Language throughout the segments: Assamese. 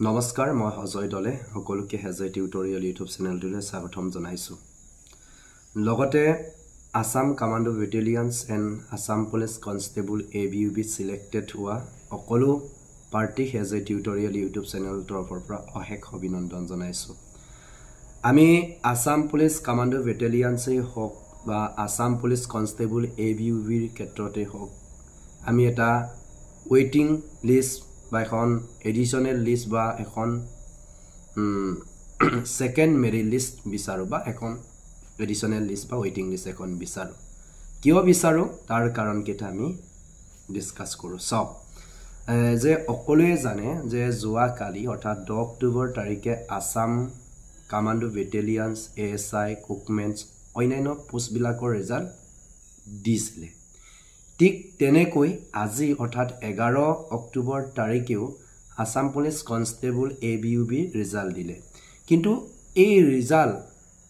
নমস্কাৰ মই অজয় দলে সকলোকে হেজয় টিউটৰিয়েল ইউটিউব চেনেলটোলৈ স্বাগতম জনাইছো লগতে Assam commando battalions and Assam police constable ABUB selected হোৱা সকলো পাৰ্টি হেজয় টিউটৰিয়েল ইউটিউব চেনেলৰ তৰফৰ পৰা অশেষ অভিনন্দন জনাইছো আমি আসাম পুলিচ কমান্ডো বেটেলিয়নছই হওক বা আসাম পুলিচ কনষ্টেবল ABUB ৰ ক্ষেত্ৰতে হওক আমি এটা ৱেটিং লিষ্ট বা এখন এডিশনাল লিষ্ট বা এখন সেকেন্ড মেৰি লিষ্ট বিচাৰো বা এখন এডিশনাল লিষ্ট বা ৱেটিং লিষ্ট এখন বিচাৰো কিয় বিচাৰো তাৰ কাৰণ কেটা আমি ডিসকাস কৰো সব যে অকলে জানে যে জুৱা কালি অৰ্থাৎ 10 অক্টোবৰ তাৰিখে আসাম কমান্ডো বেটেলিয়নছ ASI কুকমেন্স অন্যান্য পোষ্ট বিলাকৰ ৰিজাল্ট দিছিলে ঠিক তেনেকৈ আজি অৰ্থাৎ 11 অক্টোবৰ তাৰিখেও Assam police constable ABUB result দিলে কিন্তু এই ৰিজাল্ট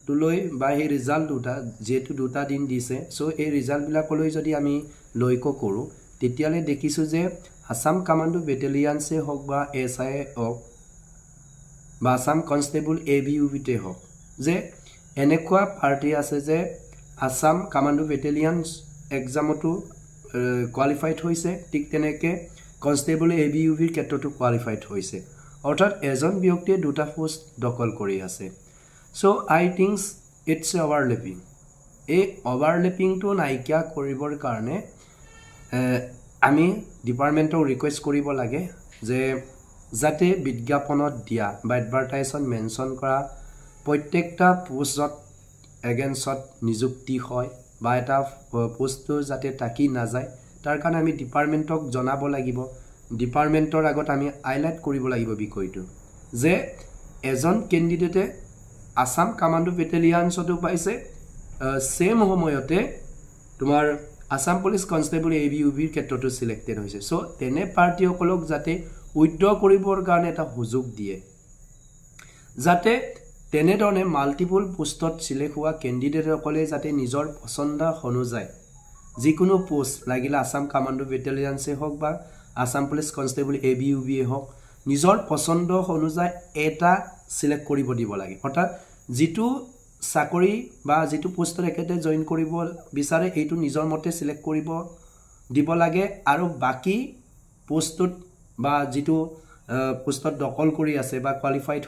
তুলৈ বা এই ৰিজাল্ট দুটা যেটো দুটা দিন দিছে সো এই ৰিজাল্ট বিলাকলৈ যদি আমি লক্ষ্য কৰো তেতিয়ালে দেখিছো যে আসাম কমান্ডো বেটেলিয়নছে হওক বা ASI হওক বা আসাম কনষ্টেবল ABUB তে হওক যে এনেকুৱা পাৰ্টি আছে যে আসাম কমান্ডো বেটেলিয়নছ এক্সামটো কোৱালিফাইড হৈছে ঠিক তেনেকে কনষ্টেবল ABUB ৰ ক্ষেত্ৰটো কোৱালিফাইড হৈছে অৰ্থাৎ এজন ব্যক্তিয়ে দুটা পোষ্ট দখল কৰি আছে সো আই থিংকস ইটস ওভাৰলেপিং এই ওভাৰলেপিংটো নাইকিয়া কৰিবৰ কাৰণে আমি ডিপাৰ্টমেন্টক ৰিকুৱেষ্ট কৰিব লাগে যে যাতে বিজ্ঞাপনত দিয়া বা এডভাৰটাইজত মেনশন কৰা প্ৰত্যেকটা পোষ্টত এগেইনষ্টত নিযুক্তি হয় বা এটা পোষ্টটো যাতে টাকি না যায় তাৰ কাৰণে আমি ডিপাৰ্টমেন্টক জনাব লাগিব ডিপাৰ্টমেন্টৰ আগত আমি হাইলাইট কৰিব লাগিব বিষয়টো যে এজন ক্যান্ডিডেটে আসাম কমান্ডো বেটেলিয়নছটো পাইছে সেম সময়তে তোমাৰ আসাম পুলিচ কনষ্টেবল ABUB ৰ ক্ষেত্ৰটো সিলেক্টেড হৈছে সো তেনে পাৰ্টিসকলক যাতে উইথড্ৰ কৰিবৰ কাৰণে এটা সুযোগ দিয়ে যাতে তেনেধৰণে মাল্টিপল পোষ্টত সিলেক্ট হোৱা ক্যান্ডিডেটসকলে যাতে নিজৰ পছন্দ অনুযায়ী যিকোনো পোষ্ট লাগিলে আসাম কমান্ডো বেটেলিয়নছে হওক বা আসাম পুলিচ কনষ্টেবল ABUB হওক নিজৰ পছন্দ অনুযায়ী এটা সিলেক্ট কৰিব দিব লাগে অৰ্থাৎ যেটো চাকৰি বা যেটো পোষ্টত একেতে জয়েন কৰিব বিচাৰে এইটো নিজৰ মতে সিলেক্ট কৰিব দিব লাগে আৰু বাকি পোষ্টত বা যেটো পোষ্টত দখল কৰি আছে বা কোৱালিফাইড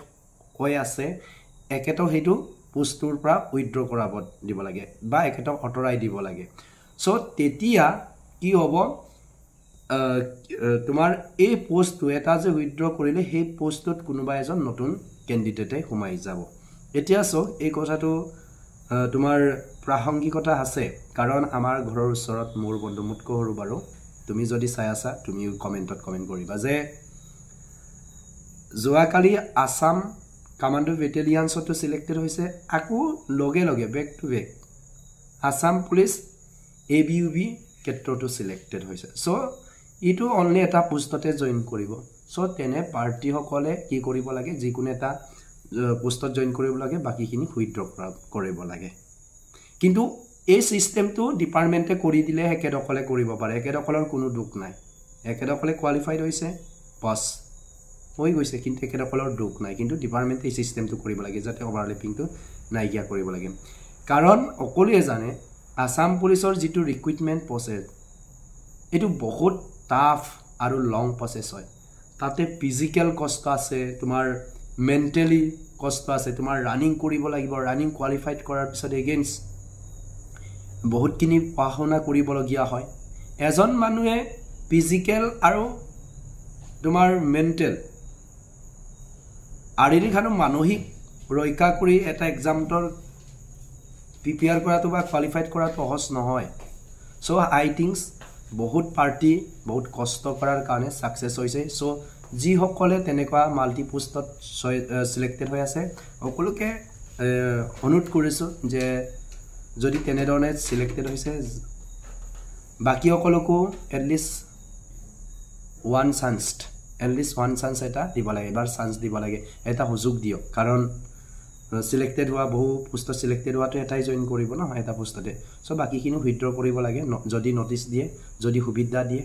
হৈ আছে একেটো হেতু পোষ্টৰ পৰা উইথড্ৰ কৰাব দিব লাগে বা একেটো অটৰাই দিব লাগে সো তেতিয়া কি হ'ব তোমাৰ এই পোষ্টটো এটা যে উইথড্ৰ কৰিলে সেই পোষ্টত কোনোবা এজন নতুন ক্যান্ডিডেটে সোমাই যাব এতিয়া সো এই কথাটো তোমাৰ প্ৰাসংগিকতা আছে কাৰণ আমাৰ ঘৰৰ ওচৰত মোৰ বন্ধু মুটকো হৰু বাৰু তুমি যদি চাই আছা তুমি কমেন্টত কমেন্ট কৰিবা যে জুৱা কালি আসাম কমান্ডো বেটেলিয়নছটো সিলেক্টেড হৈছে আকু লগে লগে back to back Assam police ABUB ক্ষেত্ৰটো সিলেক্টেড হৈছে সো ইটো অনলি এটা পোষ্টতে জয়েন কৰিব সো তেনে পাৰ্টি সকলে কি কৰিব লাগে যিকোনো এটা পোষ্টত জয়েন কৰিব লাগে বাকিখিনি উইথড্ৰ কৰিব লাগে কিন্তু এই সিস্টেমটো ডিপাৰ্টমেন্টে কৰি দিলে একেদখলে কৰিব পাৰে একেদখলৰ কোনো দুখ নাই একেদখলে কোৱালিফাইড হৈছে পাস হৈ গৈছে কিন্তু একেদখলৰ দুখ নাই কিন্তু ডিপাৰ্টমেন্টে এই সিস্টেমটো কৰিব লাগে যাতে ওভাৰলেপিংটো নাইকিয়া কৰিব লাগে কাৰণ অকলে জানে আসাম পুলিচৰ যেটো ৰিক্ৰুটমেন্ট প্ৰসেস এটো বহুত টাফ আৰু লং প্ৰসেস হয় তাতে ফিজিক্যাল কষ্ট আছে তোমাৰ মেন্টালি কষ্ট আছে তোমাৰ ৰানিং কৰিব লাগিব ৰানিং কোৱালিফাইড কৰাৰ পিছত এগেইনষ্ট বহুত কিনি পাহনা কৰিবলগীয়া হয় এজন মানুহে ফিজিক্যাল আৰু তোমাৰ মেন্টাল শাৰীৰিক আৰু মানসিক ৰক্ষা কৰি এটা এক্সামৰ প্ৰিপেয়াৰ কৰাটো বা কোৱালিফাইড কৰাটো সহজ নহয় সো আই থিংকস বহুত পাৰ্টি বহুত কষ্ট কৰাৰ কাৰণে সাকসেস হৈছে সো যি সকলে তেনেকুৱা মাল্টি পোষ্টত সিলেক্টেড হৈ আছে সকলোকে অনুৰোধ কৰিছো যে যদি তেনেধৰণে সিলেক্টেড হৈছে বাকি সকলকো এটলিষ্ট ওয়ান চান্স এটা দিব লাগে এবাৰ চান্স দিব লাগে এটা সুযোগ দিও কাৰণ সিলেক্টেড হোৱা বহু পোষ্টত সিলেক্টেড হোৱাটো এটাই জয়েন কৰিব ন এটা পোষ্টতে সো বাকিখিনি উইথড্ৰ কৰিব লাগে যদি নোটিস দিয়ে যদি সুবিধা দিয়ে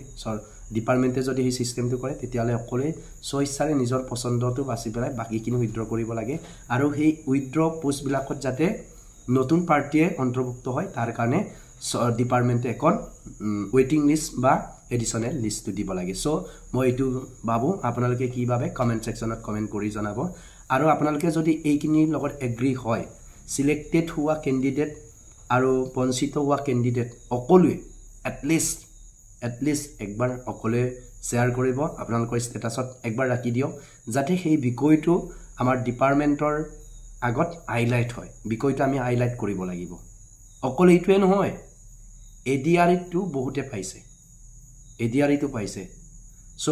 ডিপাৰ্টমেণ্টে যদি সেই চিষ্টেমটো কৰে তেতিয়াহ'লে অকলে স্বইচ্ছাৰে নিজৰ পচন্দটো বাছি পেলাই বাকীখিনি উইথড্ৰ কৰিব লাগে আৰু সেই উইথড্ৰ পোষ্টবিলাকত যাতে নতুন পাৰ্টিয়ে অন্তৰ্ভুক্ত হয় তাৰ কাৰণে ডিপাৰ্টমেণ্টে এখন ৱেইটিং লিষ্ট বা এডিশ্যনেল লিষ্টটো দিব লাগে চ' মই এইটো ভাবোঁ আপোনালোকে কি ভাবে কমেণ্ট ছেকশ্যনত কমেণ্ট কৰি জনাব আৰু আপোনালোকে যদি এইখিনিৰ লগত এগ্ৰী হয় সিলেক্টেড হোৱা কেণ্ডিডেট আৰু বঞ্চিত হোৱা কেণ্ডিডেট অকলোৱে এটলিষ্ট একবাৰ অকলে শ্বেয়াৰ কৰিব আপোনালোকৰ ষ্টেটাছত একবাৰ ৰাখি দিয়ক যাতে সেই বিষয়টো আমাৰ ডিপাৰ্টমেণ্টৰ আগত হাইলাইট হয় বিষয়টো আমি হাইলাইট কৰিব লাগিব অকলে এইটোৱে নহয় এডিআৰইটো বহুতে পাইছে এডিআৰইটো পাইছে চ'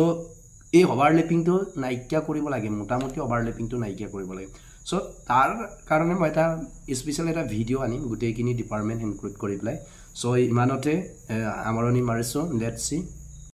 এই অভাৰলেপিংটো নাইকিয়া কৰিব লাগে মোটামুটি অভাৰলেপিংটো নাইকিয়া কৰিব লাগে চ' তাৰ কাৰণে মই এটা স্পেচিয়েল এটা ভিডিঅ' আনিম গোটেইখিনি ডিপাৰ্টমেণ্ট ইনক্লুড কৰি পেলাই চ' ইমানতে সামৰণি মাৰিছোঁ লেটছ চি